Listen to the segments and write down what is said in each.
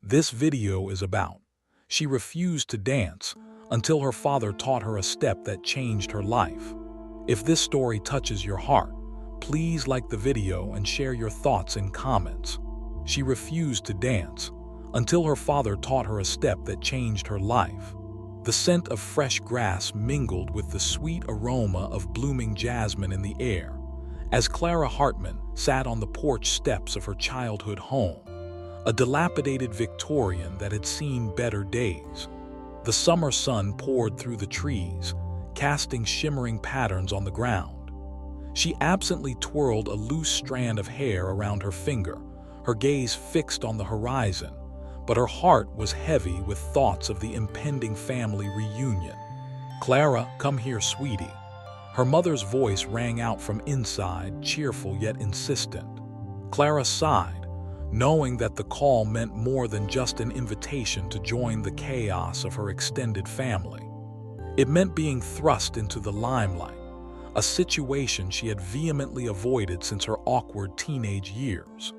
this video is about. She refused to dance until her father taught her a step that changed her life. If this story touches your heart, please like the video and share your thoughts in comments. She refused to dance until her father taught her a step that changed her life. The scent of fresh grass mingled with the sweet aroma of blooming jasmine in the air as Clara Hartman sat on the porch steps of her childhood home, a dilapidated Victorian that had seen better days. The summer sun poured through the trees, casting shimmering patterns on the ground. She absently twirled a loose strand of hair around her finger, her gaze fixed on the horizon, but her heart was heavy with thoughts of the impending family reunion. "Clara, come here, sweetie." Her mother's voice rang out from inside, cheerful yet insistent. Clara sighed, knowing that the call meant more than just an invitation to join the chaos of her extended family. It meant being thrust into the limelight, a situation she had vehemently avoided since her awkward teenage years.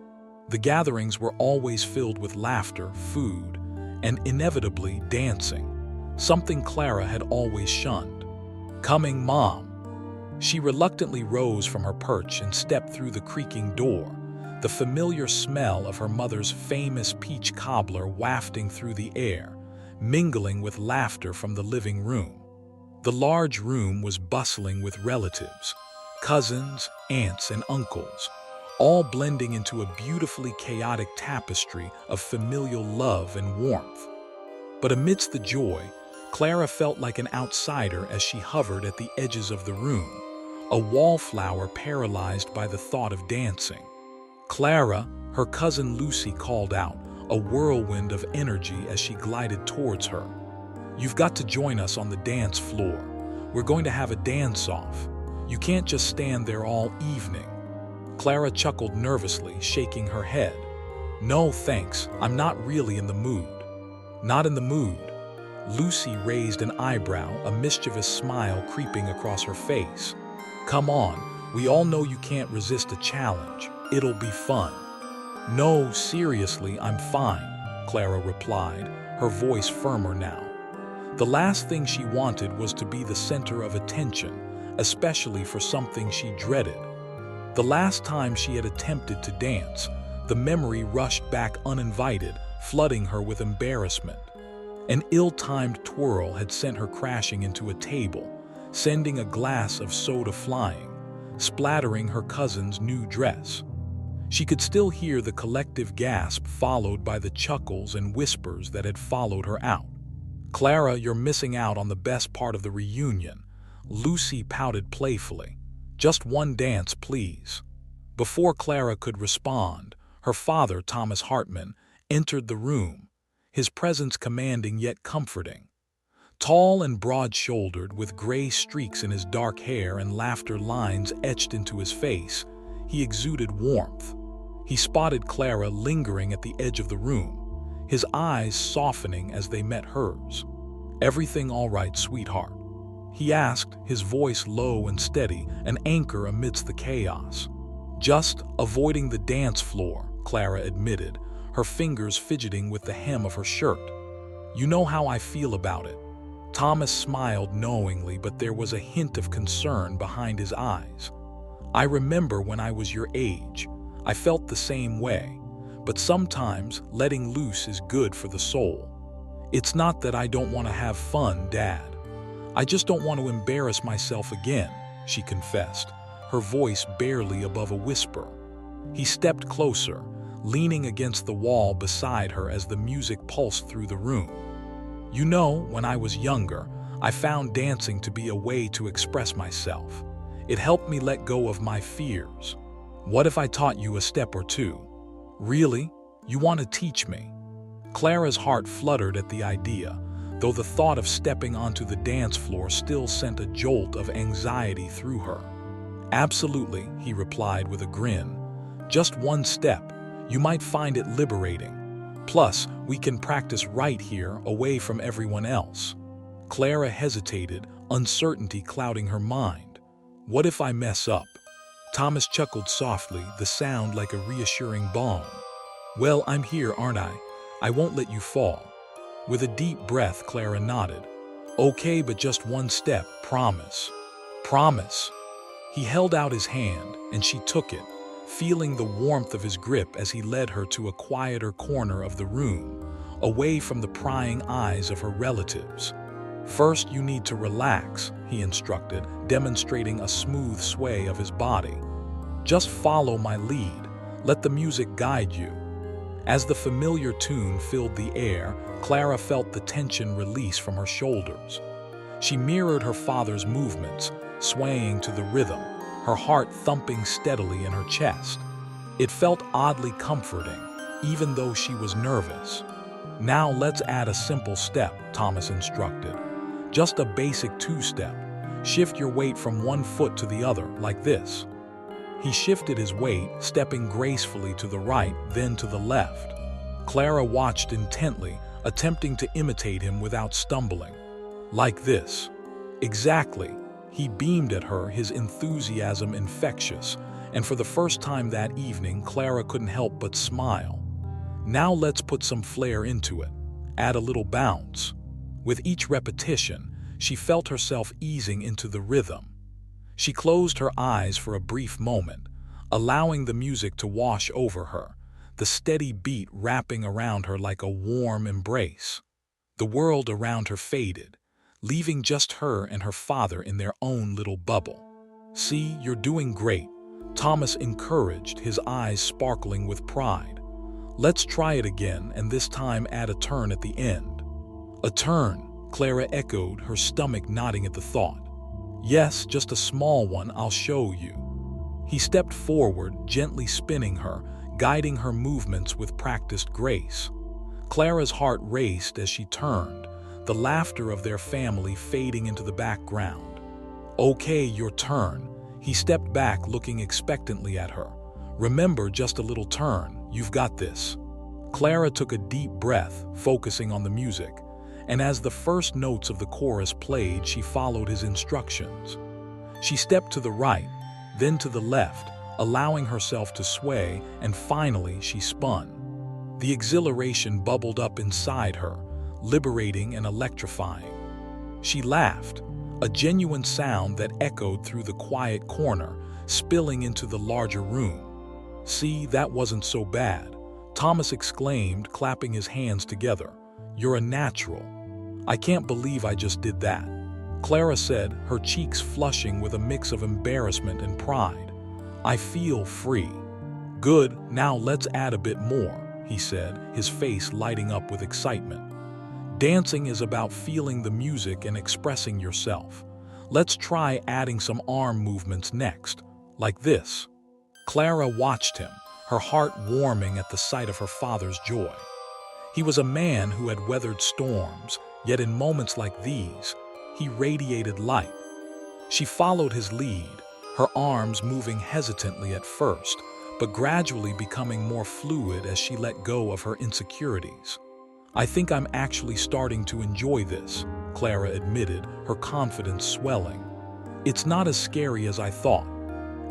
The gatherings were always filled with laughter, food, and inevitably dancing, something Clara had always shunned. "Coming, Mom." She reluctantly rose from her perch and stepped through the creaking door, the familiar smell of her mother's famous peach cobbler wafting through the air, mingling with laughter from the living room. The large room was bustling with relatives, cousins, aunts, and uncles, all blending into a beautifully chaotic tapestry of familial love and warmth. But amidst the joy, Clara felt like an outsider as she hovered at the edges of the room, a wallflower paralyzed by the thought of dancing. "Clara," her cousin Lucy called out, a whirlwind of energy as she glided towards her. "You've got to join us on the dance floor. We're going to have a dance-off. You can't just stand there all evening." Clara chuckled nervously, shaking her head. "No, thanks. I'm not really in the mood." "Not in the mood?" Lucy raised an eyebrow, a mischievous smile creeping across her face. "Come on, we all know you can't resist a challenge. It'll be fun." "No, seriously, I'm fine," Clara replied, her voice firmer now. The last thing she wanted was to be the center of attention, especially for something she dreaded. The last time she had attempted to dance, the memory rushed back uninvited, flooding her with embarrassment. An ill-timed twirl had sent her crashing into a table, sending a glass of soda flying, splattering her cousin's new dress. She could still hear the collective gasp followed by the chuckles and whispers that had followed her out. "Clara, you're missing out on the best part of the reunion," Lucy pouted playfully. "Just one dance, please." Before Clara could respond, her father, Thomas Hartman, entered the room, his presence commanding yet comforting. Tall and broad-shouldered, with gray streaks in his dark hair and laughter lines etched into his face, he exuded warmth. He spotted Clara lingering at the edge of the room, his eyes softening as they met hers. "Everything all right, sweetheart?" he asked, his voice low and steady, an anchor amidst the chaos. "Just avoiding the dance floor," Clara admitted, her fingers fidgeting with the hem of her shirt. "You know how I feel about it." Thomas smiled knowingly, but there was a hint of concern behind his eyes. "I remember when I was your age. I felt the same way, but sometimes letting loose is good for the soul. It's not that I don't want to have fun, Dad. I just don't want to embarrass myself again," she confessed, her voice barely above a whisper. He stepped closer, leaning against the wall beside her as the music pulsed through the room. "You know, when I was younger, I found dancing to be a way to express myself. It helped me let go of my fears. What if I taught you a step or two?" "Really? You want to teach me?" Clara's heart fluttered at the idea, though the thought of stepping onto the dance floor still sent a jolt of anxiety through her. "Absolutely," he replied with a grin. "Just one step. You might find it liberating. Plus, we can practice right here, away from everyone else." Clara hesitated, uncertainty clouding her mind. "What if I mess up?" Thomas chuckled softly, the sound like a reassuring balm. "Well, I'm here, aren't I? I won't let you fall." With a deep breath, Clara nodded. "Okay, but just one step, promise." "Promise." He held out his hand, and she took it, feeling the warmth of his grip as he led her to a quieter corner of the room, away from the prying eyes of her relatives. "First, you need to relax," he instructed, demonstrating a smooth sway of his body. "Just follow my lead. Let the music guide you." As the familiar tune filled the air, Clara felt the tension release from her shoulders. She mirrored her father's movements, swaying to the rhythm, her heart thumping steadily in her chest. It felt oddly comforting, even though she was nervous. "Now let's add a simple step," Thomas instructed. "Just a basic two-step. Shift your weight from one foot to the other, like this." He shifted his weight, stepping gracefully to the right, then to the left. Clara watched intently, attempting to imitate him without stumbling. "Like this." "Exactly." He beamed at her, his enthusiasm infectious, and for the first time that evening, Clara couldn't help but smile. "Now let's put some flair into it. Add a little bounce." With each repetition, she felt herself easing into the rhythm. She closed her eyes for a brief moment, allowing the music to wash over her, the steady beat wrapping around her like a warm embrace. The world around her faded, leaving just her and her father in their own little bubble. "See, you're doing great," Thomas encouraged, his eyes sparkling with pride. "Let's try it again, and this time add a turn at the end." "A turn," Clara echoed, her stomach nodding at the thought. "Yes, just a small one, I'll show you." He stepped forward, gently spinning her, guiding her movements with practiced grace. Clara's heart raced as she turned, the laughter of their family fading into the background. "Okay, your turn." He stepped back, looking expectantly at her. "Remember, just a little turn. You've got this." Clara took a deep breath, focusing on the music, and as the first notes of the chorus played, she followed his instructions. She stepped to the right, then to the left, allowing herself to sway, and finally she spun. The exhilaration bubbled up inside her, liberating and electrifying. She laughed, a genuine sound that echoed through the quiet corner, spilling into the larger room. "See, that wasn't so bad," Thomas exclaimed, clapping his hands together. "You're a natural." "I can't believe I just did that," Clara said, her cheeks flushing with a mix of embarrassment and pride. "I feel free." "Good, now let's add a bit more," he said, his face lighting up with excitement. "Dancing is about feeling the music and expressing yourself. Let's try adding some arm movements next, like this." Clara watched him, her heart warming at the sight of her father's joy. He was a man who had weathered storms, yet in moments like these, he radiated light. She followed his lead, her arms moving hesitantly at first, but gradually becoming more fluid as she let go of her insecurities. "I think I'm actually starting to enjoy this," Clara admitted, her confidence swelling. "It's not as scary as I thought."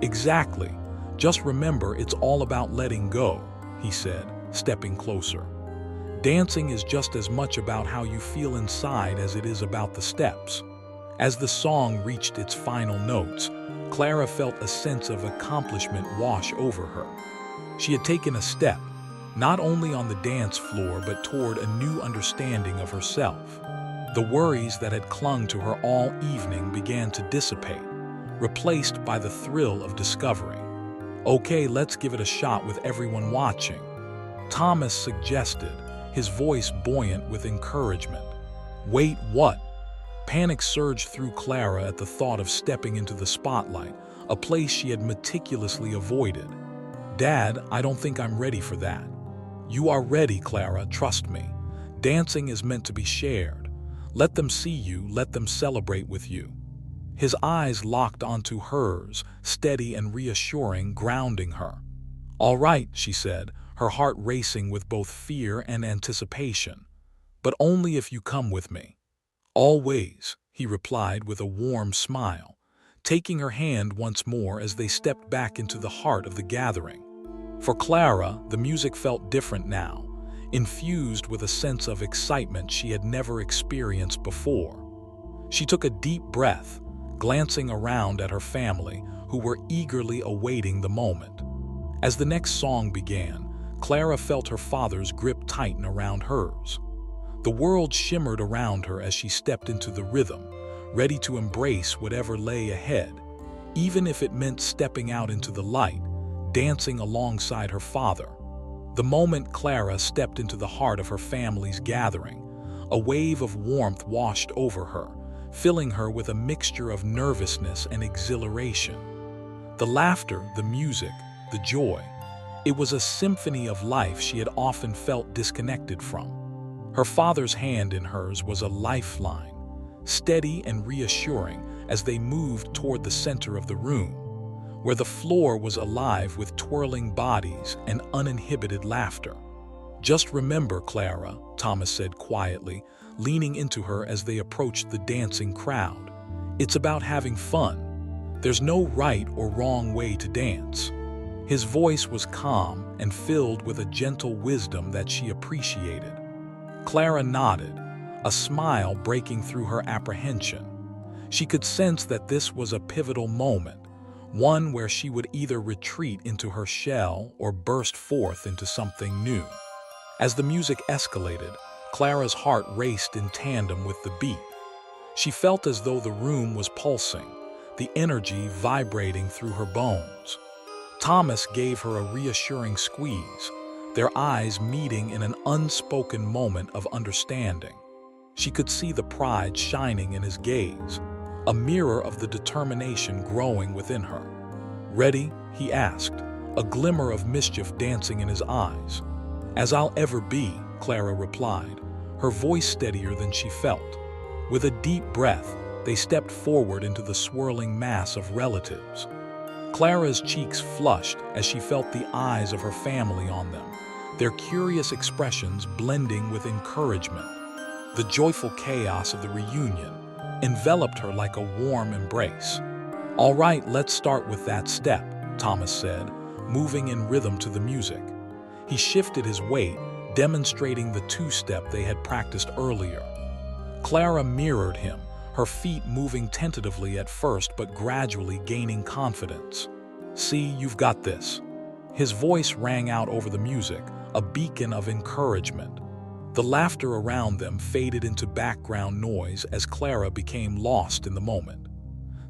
"Exactly. Just remember, it's all about letting go," he said, stepping closer. "Dancing is just as much about how you feel inside as it is about the steps." As the song reached its final notes, Clara felt a sense of accomplishment wash over her. She had taken a step, not only on the dance floor but toward a new understanding of herself. The worries that had clung to her all evening began to dissipate, replaced by the thrill of discovery. "Okay, let's give it a shot with everyone watching," Thomas suggested, his voice buoyant with encouragement. "Wait, what?" Panic surged through Clara at the thought of stepping into the spotlight, a place she had meticulously avoided. "Dad, I don't think I'm ready for that." "You are ready, Clara, trust me. Dancing is meant to be shared. Let them see you, let them celebrate with you." His eyes locked onto hers, steady and reassuring, grounding her. "All right," she said, her heart racing with both fear and anticipation. "But only if you come with me." "Always," he replied with a warm smile, taking her hand once more as they stepped back into the heart of the gathering. For Clara, the music felt different now. infused with a sense of excitement she had never experienced before. She took a deep breath, glancing around at her family, who were eagerly awaiting the moment. As the next song began, Clara felt her father's grip tighten around hers. The world shimmered around her as she stepped into the rhythm, ready to embrace whatever lay ahead, even if it meant stepping out into the light, dancing alongside her father. The moment Clara stepped into the heart of her family's gathering, a wave of warmth washed over her, filling her with a mixture of nervousness and exhilaration. The laughter, the music, the joy. It was a symphony of life she had often felt disconnected from. Her father's hand in hers was a lifeline, steady and reassuring as they moved toward the center of the room, where the floor was alive with twirling bodies and uninhibited laughter. "Just remember, Clara," Thomas said quietly, leaning into her as they approached the dancing crowd. "It's about having fun. There's no right or wrong way to dance." His voice was calm and filled with a gentle wisdom that she appreciated. Clara nodded, a smile breaking through her apprehension. She could sense that this was a pivotal moment, one where she would either retreat into her shell or burst forth into something new. As the music escalated, Clara's heart raced in tandem with the beat. She felt as though the room was pulsing, the energy vibrating through her bones. Thomas gave her a reassuring squeeze, their eyes meeting in an unspoken moment of understanding. She could see the pride shining in his gaze, a mirror of the determination growing within her. "Ready?" he asked, a glimmer of mischief dancing in his eyes. "As I'll ever be," Clara replied, her voice steadier than she felt. With a deep breath, they stepped forward into the swirling mass of relatives. Clara's cheeks flushed as she felt the eyes of her family on them, their curious expressions blending with encouragement. The joyful chaos of the reunion enveloped her like a warm embrace. "All right, let's start with that step," Thomas said, moving in rhythm to the music. He shifted his weight, demonstrating the two-step they had practiced earlier. Clara mirrored him, her feet moving tentatively at first but gradually gaining confidence. "See, you've got this." His voice rang out over the music, a beacon of encouragement. The laughter around them faded into background noise as Clara became lost in the moment.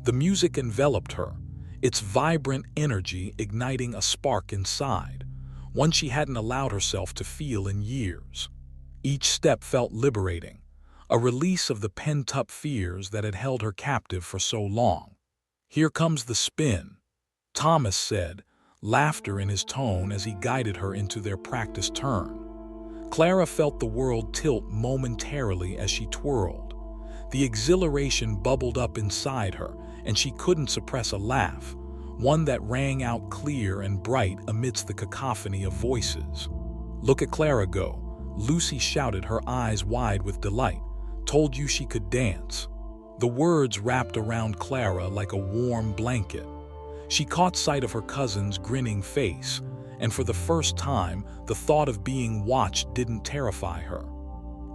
The music enveloped her, its vibrant energy igniting a spark inside, one she hadn't allowed herself to feel in years. Each step felt liberating, a release of the pent-up fears that had held her captive for so long. "Here comes the spin," Thomas said, laughter in his tone as he guided her into their practice turn. Clara felt the world tilt momentarily as she twirled. The exhilaration bubbled up inside her, and she couldn't suppress a laugh, one that rang out clear and bright amidst the cacophony of voices. "Look at Clara go," Lucy shouted, her eyes wide with delight. "Told you she could dance." The words wrapped around Clara like a warm blanket. She caught sight of her cousin's grinning face, and for the first time, the thought of being watched didn't terrify her.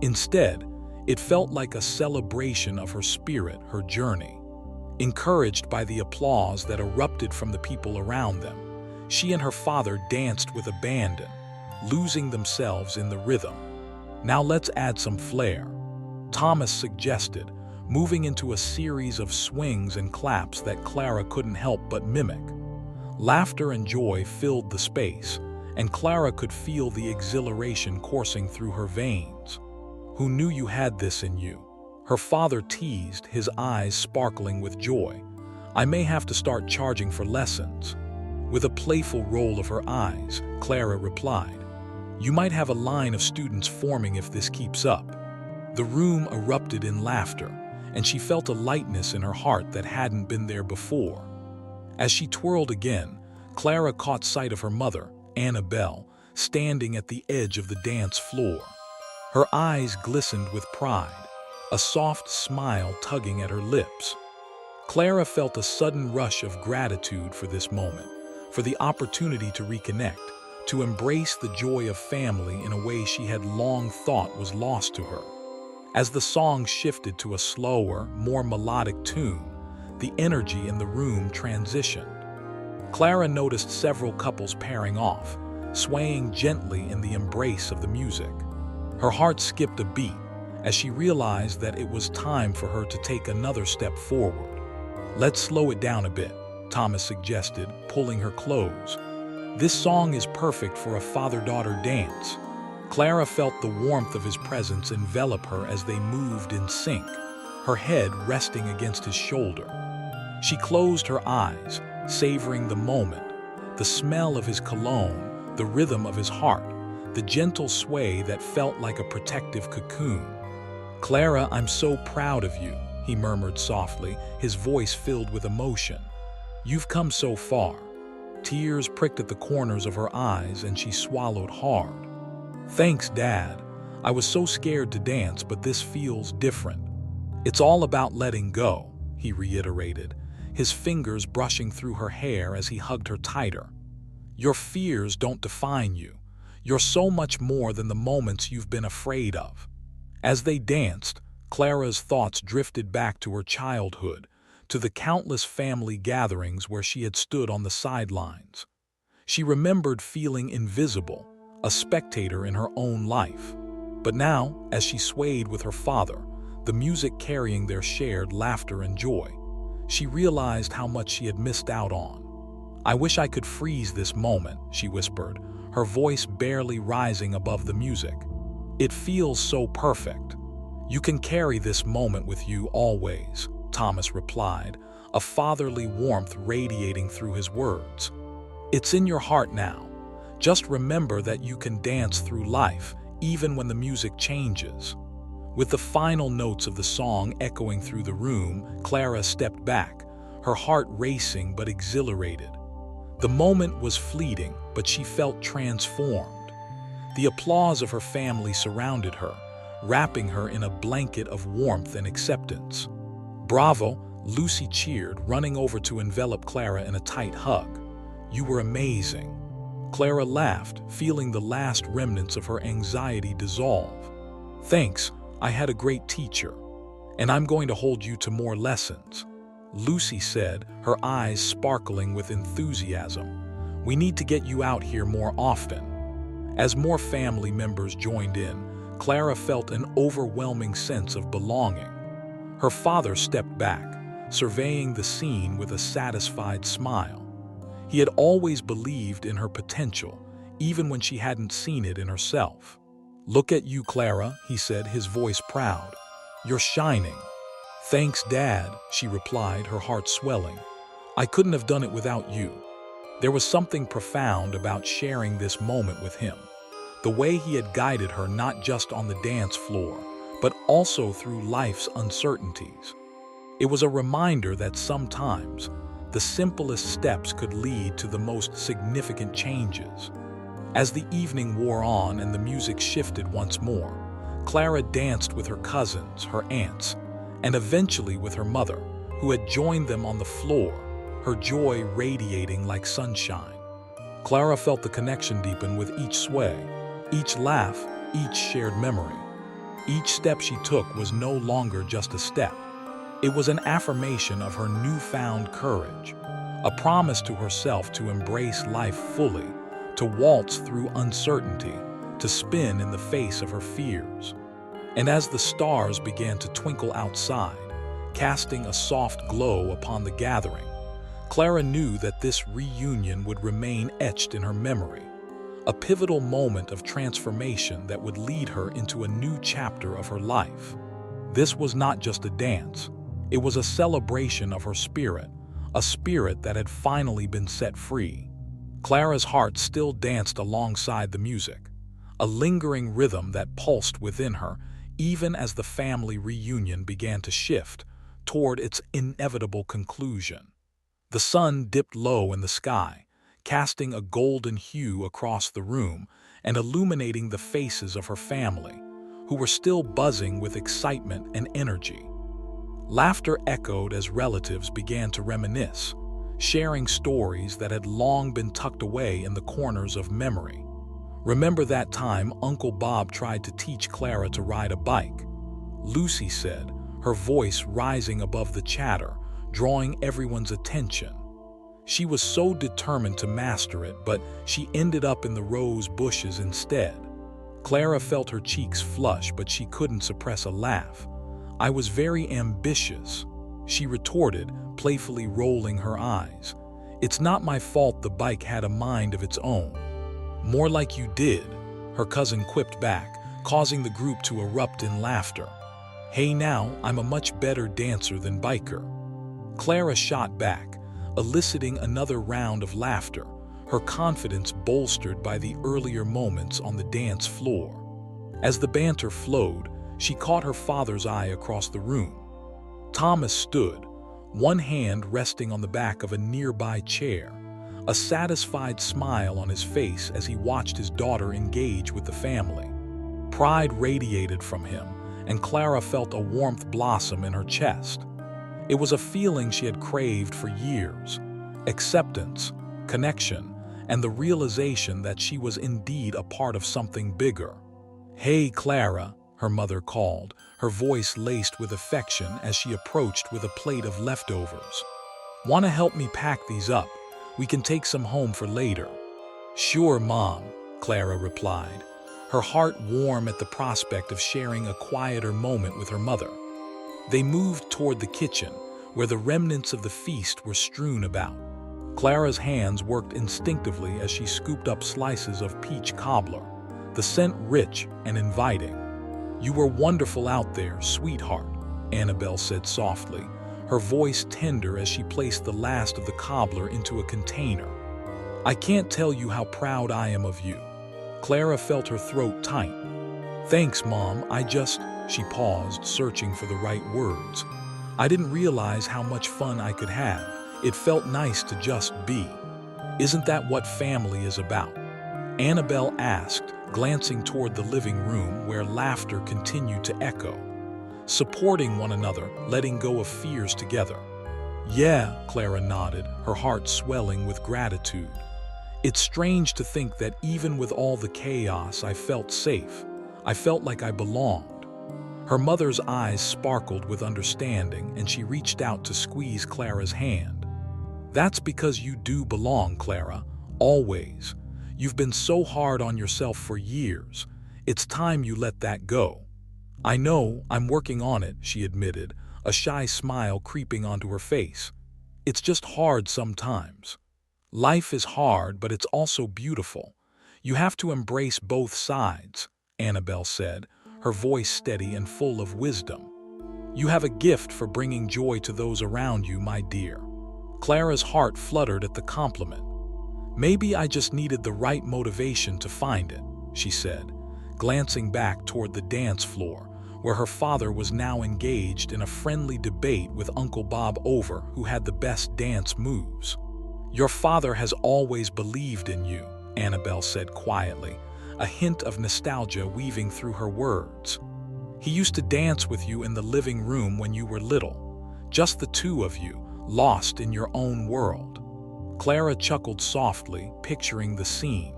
Instead, it felt like a celebration of her spirit, her journey. Encouraged by the applause that erupted from the people around them, she and her father danced with abandon, losing themselves in the rhythm. "Now let's add some flair," Thomas suggested, moving into a series of swings and claps that Clara couldn't help but mimic. Laughter and joy filled the space, and Clara could feel the exhilaration coursing through her veins. "Who knew you had this in you?" her father teased, his eyes sparkling with joy. "I may have to start charging for lessons." With a playful roll of her eyes, Clara replied, "You might have a line of students forming if this keeps up." The room erupted in laughter, and she felt a lightness in her heart that hadn't been there before. As she twirled again, Clara caught sight of her mother, Annabelle, standing at the edge of the dance floor. Her eyes glistened with pride, a soft smile tugging at her lips. Clara felt a sudden rush of gratitude for this moment, for the opportunity to reconnect, to embrace the joy of family in a way she had long thought was lost to her. As the song shifted to a slower, more melodic tune, the energy in the room transitioned. Clara noticed several couples pairing off, swaying gently in the embrace of the music. Her heart skipped a beat as she realized that it was time for her to take another step forward. "Let's slow it down a bit," Thomas suggested, pulling her close. "This song is perfect for a father-daughter dance." Clara felt the warmth of his presence envelop her as they moved in sync, her head resting against his shoulder. She closed her eyes, savoring the moment, the smell of his cologne, the rhythm of his heart, the gentle sway that felt like a protective cocoon. "Clara, I'm so proud of you," he murmured softly, his voice filled with emotion. "You've come so far." Tears pricked at the corners of her eyes and she swallowed hard. "Thanks, Dad. I was so scared to dance, but this feels different." "It's all about letting go," he reiterated, his fingers brushing through her hair as he hugged her tighter. "Your fears don't define you. You're so much more than the moments you've been afraid of." As they danced, Clara's thoughts drifted back to her childhood, to the countless family gatherings where she had stood on the sidelines. She remembered feeling invisible, a spectator in her own life. But now, as she swayed with her father, the music carrying their shared laughter and joy, she realized how much she had missed out on. "I wish I could freeze this moment," she whispered, her voice barely rising above the music. "It feels so perfect." "You can carry this moment with you always," Thomas replied, a fatherly warmth radiating through his words. "It's in your heart now. Just remember that you can dance through life, even when the music changes." With the final notes of the song echoing through the room, Clara stepped back, her heart racing but exhilarated. The moment was fleeting, but she felt transformed. The applause of her family surrounded her, wrapping her in a blanket of warmth and acceptance. "Bravo," Lucy cheered, running over to envelop Clara in a tight hug. "You were amazing." Clara laughed, feeling the last remnants of her anxiety dissolve. "Thanks, I had a great teacher. And I'm going to hold you to more lessons," Lucy said, her eyes sparkling with enthusiasm. "We need to get you out here more often." As more family members joined in, Clara felt an overwhelming sense of belonging. Her father stepped back, surveying the scene with a satisfied smile. He had always believed in her potential, even when she hadn't seen it in herself. "Look at you, Clara," he said, his voice proud. "You're shining." "Thanks, Dad," she replied, her heart swelling. "I couldn't have done it without you." There was something profound about sharing this moment with him, the way he had guided her not just on the dance floor, but also through life's uncertainties. It was a reminder that sometimes the simplest steps could lead to the most significant changes. As the evening wore on and the music shifted once more, Clara danced with her cousins, her aunts, and eventually with her mother, who had joined them on the floor, her joy radiating like sunshine. Clara felt the connection deepen with each sway, each laugh, each shared memory. Each step she took was no longer just a step. It was an affirmation of her newfound courage, a promise to herself to embrace life fully, to waltz through uncertainty, to spin in the face of her fears. And as the stars began to twinkle outside, casting a soft glow upon the gathering, Clara knew that this reunion would remain etched in her memory, a pivotal moment of transformation that would lead her into a new chapter of her life. This was not just a dance. It was a celebration of her spirit, a spirit that had finally been set free. Clara's heart still danced alongside the music, a lingering rhythm that pulsed within her even as the family reunion began to shift toward its inevitable conclusion. The sun dipped low in the sky, casting a golden hue across the room and illuminating the faces of her family, who were still buzzing with excitement and energy. Laughter echoed as relatives began to reminisce, sharing stories that had long been tucked away in the corners of memory. "Remember that time Uncle Bob tried to teach Clara to ride a bike?" Lucy said, her voice rising above the chatter, drawing everyone's attention. She was so determined to master it, but she ended up in the rose bushes instead. Clara felt her cheeks flush, but she couldn't suppress a laugh. "I was very ambitious," she retorted, playfully rolling her eyes. "It's not my fault the bike had a mind of its own." "More like you did," her cousin quipped back, causing the group to erupt in laughter. "Hey now, I'm a much better dancer than biker," Clara shot back, eliciting another round of laughter, her confidence bolstered by the earlier moments on the dance floor. As the banter flowed, she caught her father's eye across the room. Thomas stood, one hand resting on the back of a nearby chair, a satisfied smile on his face as he watched his daughter engage with the family. Pride radiated from him, and Clara felt a warmth blossom in her chest. It was a feeling she had craved for years: acceptance, connection, and the realization that she was indeed a part of something bigger. "Hey, Clara," her mother called, her voice laced with affection as she approached with a plate of leftovers. "Want to help me pack these up? We can take some home for later." "Sure, Mom," Clara replied, her heart warm at the prospect of sharing a quieter moment with her mother. They moved toward the kitchen, where the remnants of the feast were strewn about. Clara's hands worked instinctively as she scooped up slices of peach cobbler, the scent rich and inviting. "You were wonderful out there, sweetheart," Annabelle said softly, her voice tender as she placed the last of the cobbler into a container. "I can't tell you how proud I am of you." Clara felt her throat tight. "Thanks, Mom, She paused, searching for the right words. "I didn't realize how much fun I could have. It felt nice to just be." "Isn't that what family is about?" Annabelle asked, glancing toward the living room where laughter continued to echo. "Supporting one another, letting go of fears together." "Yeah," Clara nodded, her heart swelling with gratitude. "It's strange to think that even with all the chaos, I felt safe. I felt like I belonged." Her mother's eyes sparkled with understanding, and she reached out to squeeze Clara's hand. "That's because you do belong, Clara, always. You've been so hard on yourself for years. It's time you let that go." "I know, I'm working on it," she admitted, a shy smile creeping onto her face. "It's just hard sometimes." "Life is hard, but it's also beautiful. You have to embrace both sides," Annabelle said, her voice steady and full of wisdom. "You have a gift for bringing joy to those around you, my dear." Clara's heart fluttered at the compliment. "Maybe I just needed the right motivation to find it," she said, glancing back toward the dance floor, where her father was now engaged in a friendly debate with Uncle Bob over who had the best dance moves. "Your father has always believed in you," Annabelle said quietly, a hint of nostalgia weaving through her words. "He used to dance with you in the living room when you were little, just the two of you, lost in your own world." Clara chuckled softly, picturing the scene.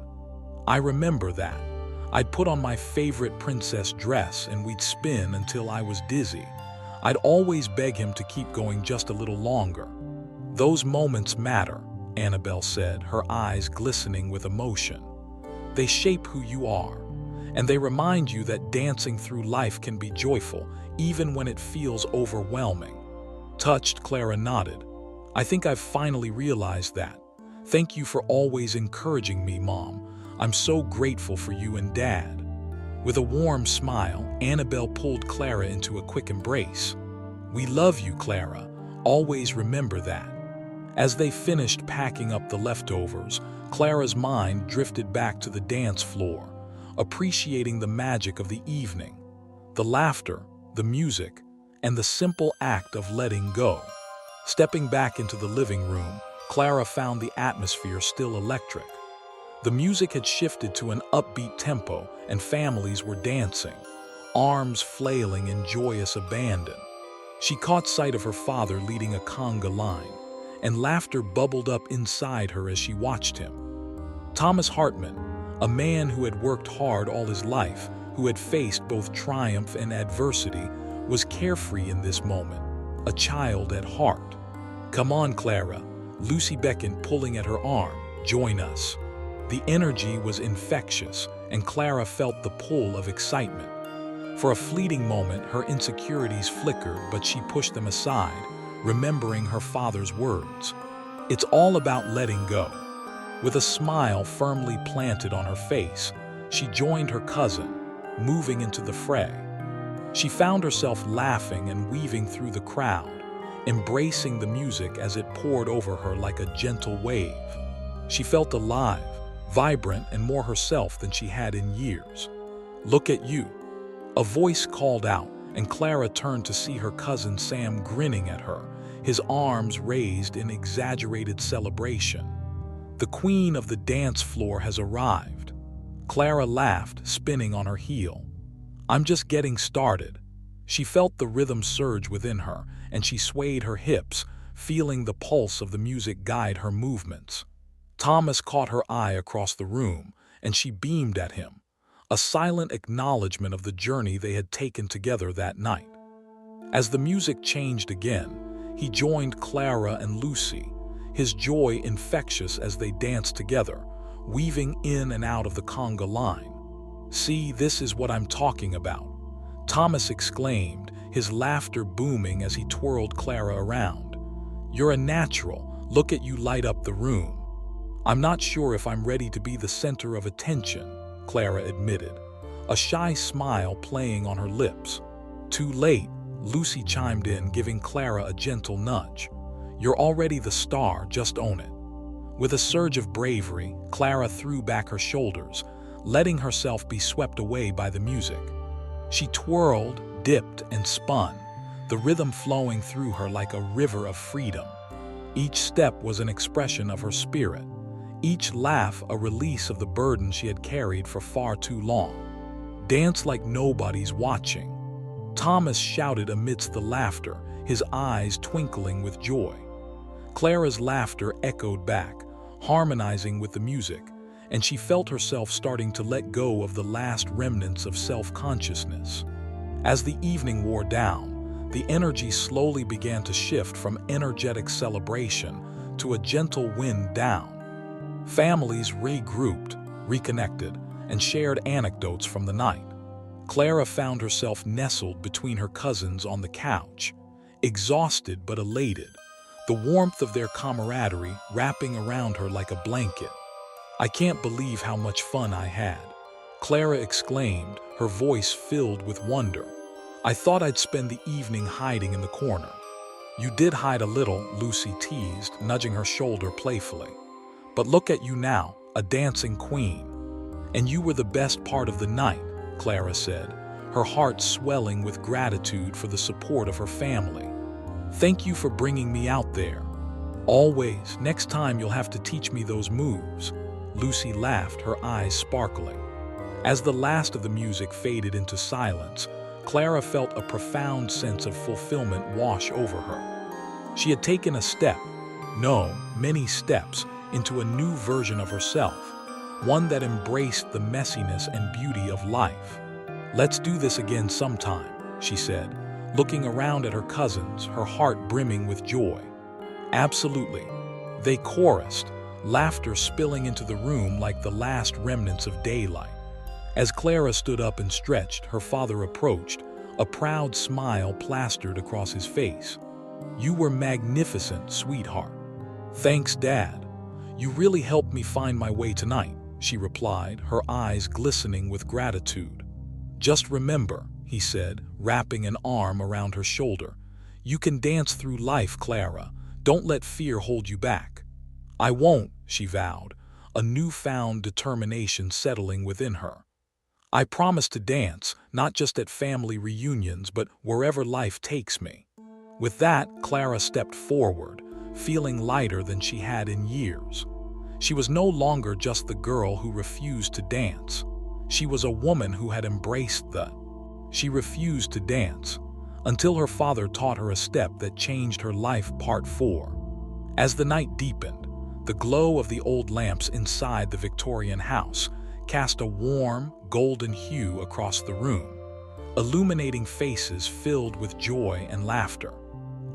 "I remember that. I'd put on my favorite princess dress and we'd spin until I was dizzy. I'd always beg him to keep going just a little longer." "Those moments matter," Annabelle said, her eyes glistening with emotion. "They shape who you are, and they remind you that dancing through life can be joyful, even when it feels overwhelming." Touched, Clara nodded. "I think I've finally realized that. Thank you for always encouraging me, Mom. I'm so grateful for you and Dad." With a warm smile, Annabelle pulled Clara into a quick embrace. "We love you, Clara. Always remember that." As they finished packing up the leftovers, Clara's mind drifted back to the dance floor, appreciating the magic of the evening, the laughter, the music, and the simple act of letting go. Stepping back into the living room, Clara found the atmosphere still electric. The music had shifted to an upbeat tempo, and families were dancing, arms flailing in joyous abandon. She caught sight of her father leading a conga line, and laughter bubbled up inside her as she watched him. Thomas Hartman, a man who had worked hard all his life, who had faced both triumph and adversity, was carefree in this moment, a child at heart. "Come on, Clara," Lucy beckoned, pulling at her arm. "Join us." The energy was infectious, and Clara felt the pull of excitement. For a fleeting moment, her insecurities flickered, but she pushed them aside, remembering her father's words. It's all about letting go. With a smile firmly planted on her face, she joined her cousin, moving into the fray. She found herself laughing and weaving through the crowd, embracing the music as it poured over her like a gentle wave. She felt alive, vibrant, and more herself than she had in years. "Look at you," a voice called out, and Clara turned to see her cousin Sam grinning at her, his arms raised in exaggerated celebration. "The queen of the dance floor has arrived." Clara laughed, spinning on her heel. "I'm just getting started." She felt the rhythm surge within her, and she swayed her hips, feeling the pulse of the music guide her movements. Thomas caught her eye across the room, and she beamed at him, a silent acknowledgement of the journey they had taken together that night. As the music changed again, he joined Clara and Lucy, his joy infectious as they danced together, weaving in and out of the conga line. "See, this is what I'm talking about," Thomas exclaimed, his laughter booming as he twirled Clara around. "You're a natural. Look at you light up the room." "I'm not sure if I'm ready to be the center of attention," Clara admitted, a shy smile playing on her lips. "Too late," Lucy chimed in, giving Clara a gentle nudge. "You're already the star, just own it." With a surge of bravery, Clara threw back her shoulders, letting herself be swept away by the music. She twirled, dipped, and spun, the rhythm flowing through her like a river of freedom. Each step was an expression of her spirit, each laugh a release of the burden she had carried for far too long. "Dance like nobody's watching," Thomas shouted amidst the laughter, his eyes twinkling with joy. Clara's laughter echoed back, harmonizing with the music, and she felt herself starting to let go of the last remnants of self-consciousness. As the evening wore down, the energy slowly began to shift from energetic celebration to a gentle wind down. Families regrouped, reconnected, and shared anecdotes from the night. Clara found herself nestled between her cousins on the couch, exhausted but elated, the warmth of their camaraderie wrapping around her like a blanket. "I can't believe how much fun I had," Clara exclaimed, her voice filled with wonder. "I thought I'd spend the evening hiding in the corner." "You did hide a little," Lucy teased, nudging her shoulder playfully. "But look at you now, a dancing queen." "And you were the best part of the night," Clara said, her heart swelling with gratitude for the support of her family. "Thank you for bringing me out there." "Always. Next time you'll have to teach me those moves," Lucy laughed, her eyes sparkling. As the last of the music faded into silence, Clara felt a profound sense of fulfillment wash over her. She had taken a step, no, many steps, into a new version of herself, one that embraced the messiness and beauty of life. "Let's do this again sometime," she said, looking around at her cousins, her heart brimming with joy. "Absolutely," they chorused, laughter spilling into the room like the last remnants of daylight. As Clara stood up and stretched, her father approached, a proud smile plastered across his face. "You were magnificent, sweetheart." "Thanks, Dad. You really helped me find my way tonight," she replied, her eyes glistening with gratitude. "Just remember," he said, wrapping an arm around her shoulder, "you can dance through life, Clara. Don't let fear hold you back." "I won't," she vowed, a newfound determination settling within her. "I promise to dance, not just at family reunions, but wherever life takes me." With that, Clara stepped forward, feeling lighter than she had in years. She was no longer just the girl who refused to dance. She was a woman who had embraced She refused to dance, until her father taught her a step that changed her life. Part 4. As the night deepened, the glow of the old lamps inside the Victorian house cast a warm, golden hue across the room, illuminating faces filled with joy and laughter.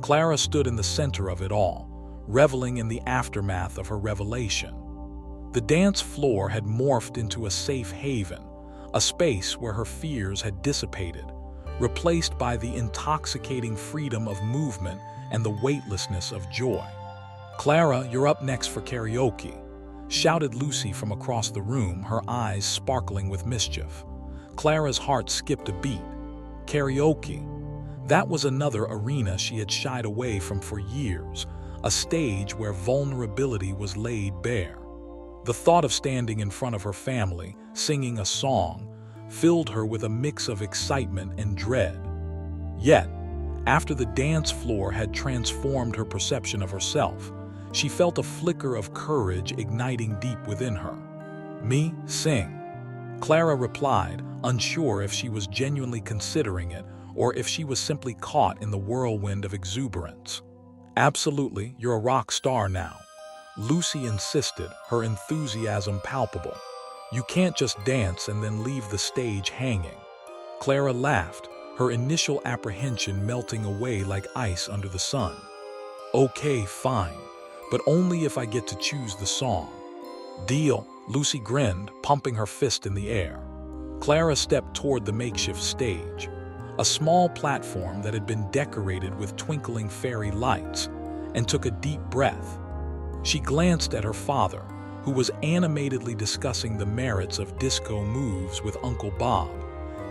Clara stood in the center of it all, reveling in the aftermath of her revelation. The dance floor had morphed into a safe haven, a space where her fears had dissipated, replaced by the intoxicating freedom of movement and the weightlessness of joy. "Clara, you're up next for karaoke," shouted Lucy from across the room, her eyes sparkling with mischief. Clara's heart skipped a beat. Karaoke. That was another arena she had shied away from for years, a stage where vulnerability was laid bare. The thought of standing in front of her family, singing a song, filled her with a mix of excitement and dread. Yet, after the dance floor had transformed her perception of herself, she felt a flicker of courage igniting deep within her. "Me, sing," Clara replied, unsure if she was genuinely considering it or if she was simply caught in the whirlwind of exuberance. "Absolutely, you're a rock star now," Lucy insisted, her enthusiasm palpable. "You can't just dance and then leave the stage hanging." Clara laughed, her initial apprehension melting away like ice under the sun. "Okay, fine, but only if I get to choose the song." "Deal," Lucy grinned, pumping her fist in the air. Clara stepped toward the makeshift stage, a small platform that had been decorated with twinkling fairy lights, and took a deep breath. She glanced at her father, who was animatedly discussing the merits of disco moves with Uncle Bob,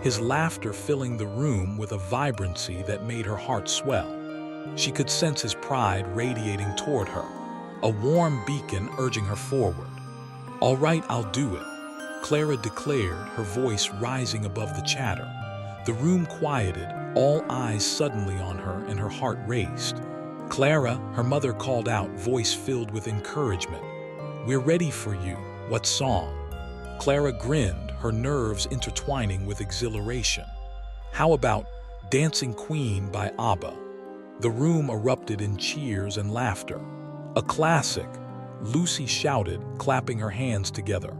his laughter filling the room with a vibrancy that made her heart swell. She could sense his pride radiating toward her, a warm beacon urging her forward. "All right, I'll do it," Clara declared, her voice rising above the chatter. The room quieted, all eyes suddenly on her, and her heart raced. "Clara," her mother called out, voice filled with encouragement. "We're ready for you. What song?" Clara grinned, her nerves intertwining with exhilaration. "How about Dancing Queen by ABBA?" The room erupted in cheers and laughter. "A classic," Lucy shouted, clapping her hands together.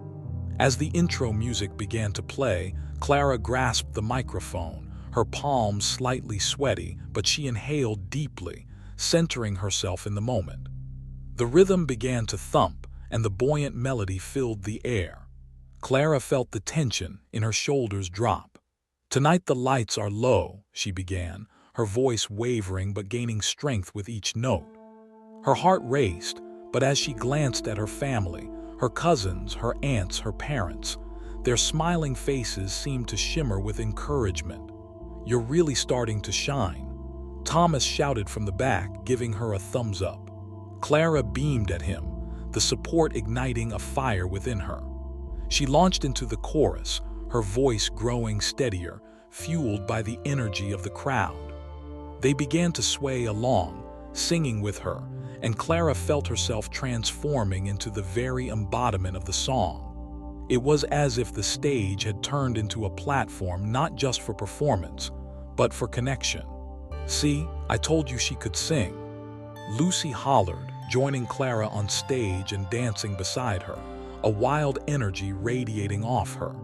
As the intro music began to play, Clara grasped the microphone, her palms slightly sweaty, but she inhaled deeply, centering herself in the moment. The rhythm began to thump, and the buoyant melody filled the air. Clara felt the tension in her shoulders drop. "Tonight the lights are low," she began, her voice wavering but gaining strength with each note. Her heart raced, but as she glanced at her family, her cousins, her aunts, her parents, their smiling faces seemed to shimmer with encouragement. "You're really starting to shine," Thomas shouted from the back, giving her a thumbs up. Clara beamed at him, the support igniting a fire within her. She launched into the chorus, her voice growing steadier, fueled by the energy of the crowd. They began to sway along, singing with her, and Clara felt herself transforming into the very embodiment of the song. It was as if the stage had turned into a platform not just for performance, but for connection. "See, I told you she could sing," Lucy hollered, joining Clara on stage and dancing beside her, a wild energy radiating off her.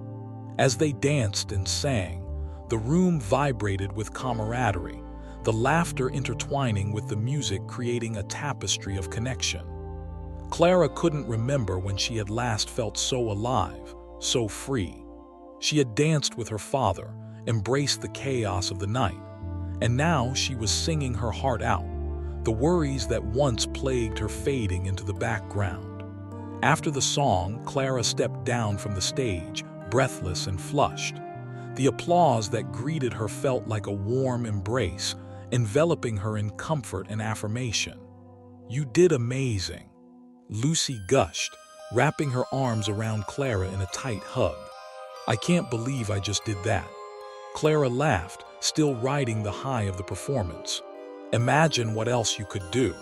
As they danced and sang, the room vibrated with camaraderie, the laughter intertwining with the music, creating a tapestry of connection. Clara couldn't remember when she had last felt so alive, so free. She had danced with her father, embraced the chaos of the night, and now she was singing her heart out, the worries that once plagued her fading into the background. After the song, Clara stepped down from the stage, breathless and flushed. The applause that greeted her felt like a warm embrace, enveloping her in comfort and affirmation. "You did amazing," Lucy gushed, wrapping her arms around Clara in a tight hug. "I can't believe I just did that." Clara laughed, still riding the high of the performance. "Imagine what else you could do,"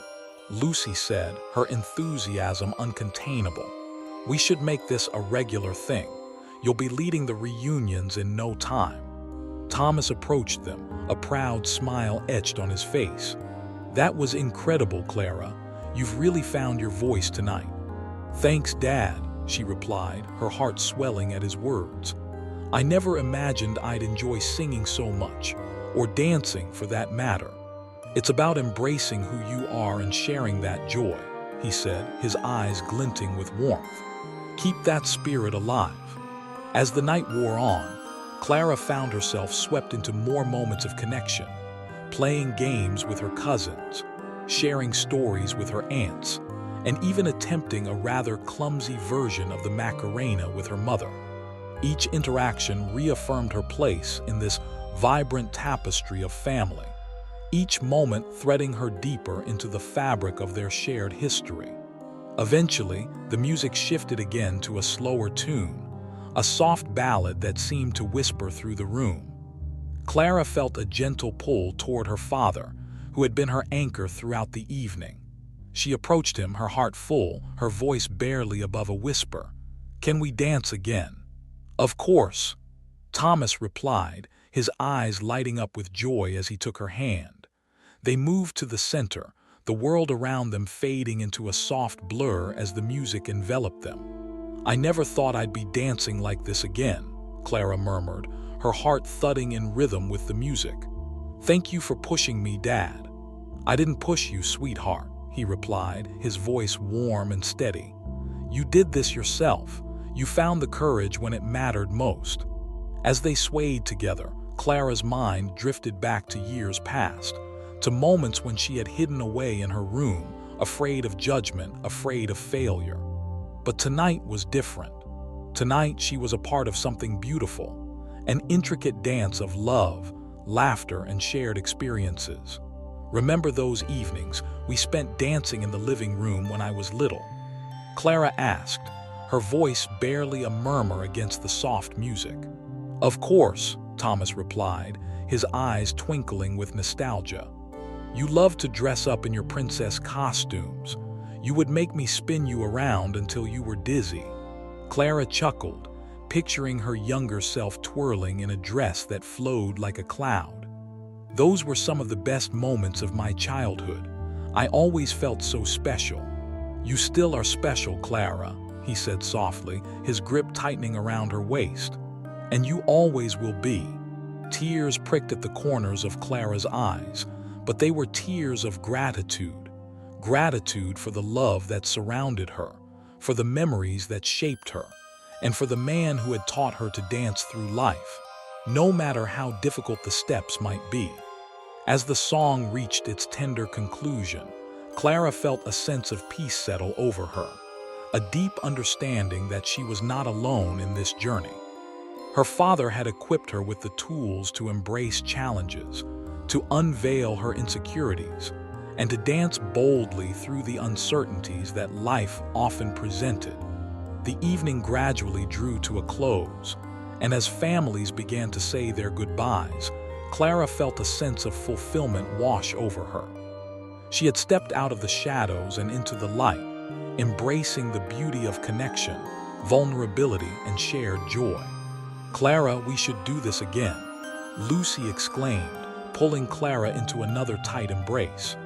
Lucy said, her enthusiasm uncontainable. "We should make this a regular thing. You'll be leading the reunions in no time." Thomas approached them, a proud smile etched on his face. "That was incredible, Clara. You've really found your voice tonight." "Thanks, Dad," she replied, her heart swelling at his words. "I never imagined I'd enjoy singing so much, or dancing for that matter. It's about embracing who you are and sharing that joy," he said, his eyes glinting with warmth. "Keep that spirit alive." As the night wore on, Clara found herself swept into more moments of connection, playing games with her cousins, sharing stories with her aunts, and even attempting a rather clumsy version of the Macarena with her mother. Each interaction reaffirmed her place in this vibrant tapestry of family, each moment threading her deeper into the fabric of their shared history. Eventually, the music shifted again to a slower tune, a soft ballad that seemed to whisper through the room. Clara felt a gentle pull toward her father, who had been her anchor throughout the evening. She approached him, her heart full, her voice barely above a whisper. "Can we dance again?" "Of course," Thomas replied, his eyes lighting up with joy as he took her hand. They moved to the center, the world around them fading into a soft blur as the music enveloped them. "I never thought I'd be dancing like this again," Clara murmured, her heart thudding in rhythm with the music. "Thank you for pushing me, Dad." "I didn't push you, sweetheart," he replied, his voice warm and steady. "You did this yourself. You found the courage when it mattered most." As they swayed together, Clara's mind drifted back to years past, to moments when she had hidden away in her room, afraid of judgment, afraid of failure. But tonight was different. Tonight she was a part of something beautiful, an intricate dance of love, laughter, and shared experiences. "Remember those evenings we spent dancing in the living room when I was little?" Clara asked, her voice barely a murmur against the soft music. "Of course," Thomas replied, his eyes twinkling with nostalgia. "You loved to dress up in your princess costumes. You would make me spin you around until you were dizzy." Clara chuckled, picturing her younger self twirling in a dress that flowed like a cloud. "Those were some of the best moments of my childhood. I always felt so special." "You still are special, Clara," he said softly, his grip tightening around her waist. "And you always will be." Tears pricked at the corners of Clara's eyes, but they were tears of gratitude. Gratitude for the love that surrounded her, for the memories that shaped her, and for the man who had taught her to dance through life, no matter how difficult the steps might be. As the song reached its tender conclusion, Clara felt a sense of peace settle over her, a deep understanding that she was not alone in this journey. Her father had equipped her with the tools to embrace challenges, to unveil her insecurities, and to dance boldly through the uncertainties that life often presented. The evening gradually drew to a close, and as families began to say their goodbyes, Clara felt a sense of fulfillment wash over her. She had stepped out of the shadows and into the light, embracing the beauty of connection, vulnerability, and shared joy. "Clara, we should do this again," Lucy exclaimed, pulling Clara into another tight embrace.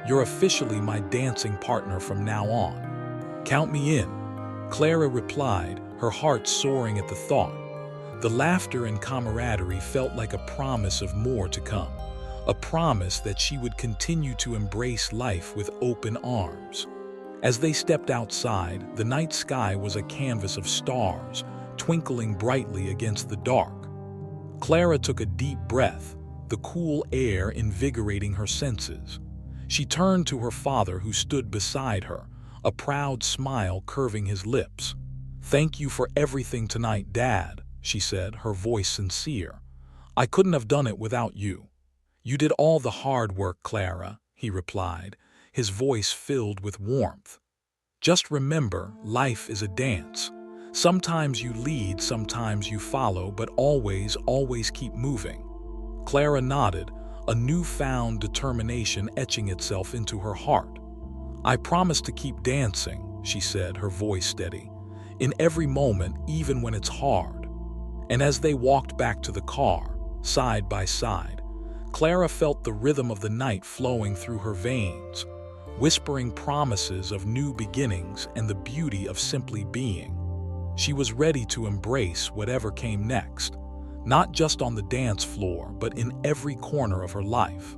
"You're officially my dancing partner from now on." "Count me in," Clara replied, her heart soaring at the thought. The laughter and camaraderie felt like a promise of more to come, a promise that she would continue to embrace life with open arms. As they stepped outside, the night sky was a canvas of stars, twinkling brightly against the dark. Clara took a deep breath, the cool air invigorating her senses. She turned to her father, who stood beside her, a proud smile curving his lips. "Thank you for everything tonight, Dad," she said, her voice sincere. "I couldn't have done it without you." "You did all the hard work, Clara," he replied, his voice filled with warmth. "Just remember, life is a dance. Sometimes you lead, sometimes you follow, but always, always keep moving." Clara nodded, a newfound determination etching itself into her heart. "I promise to keep dancing," she said, her voice steady, "in every moment, even when it's hard." And as they walked back to the car, side by side, Clara felt the rhythm of the night flowing through her veins. whispering promises of new beginnings and the beauty of simply being. She was ready to embrace whatever came next, not just on the dance floor, but in every corner of her life.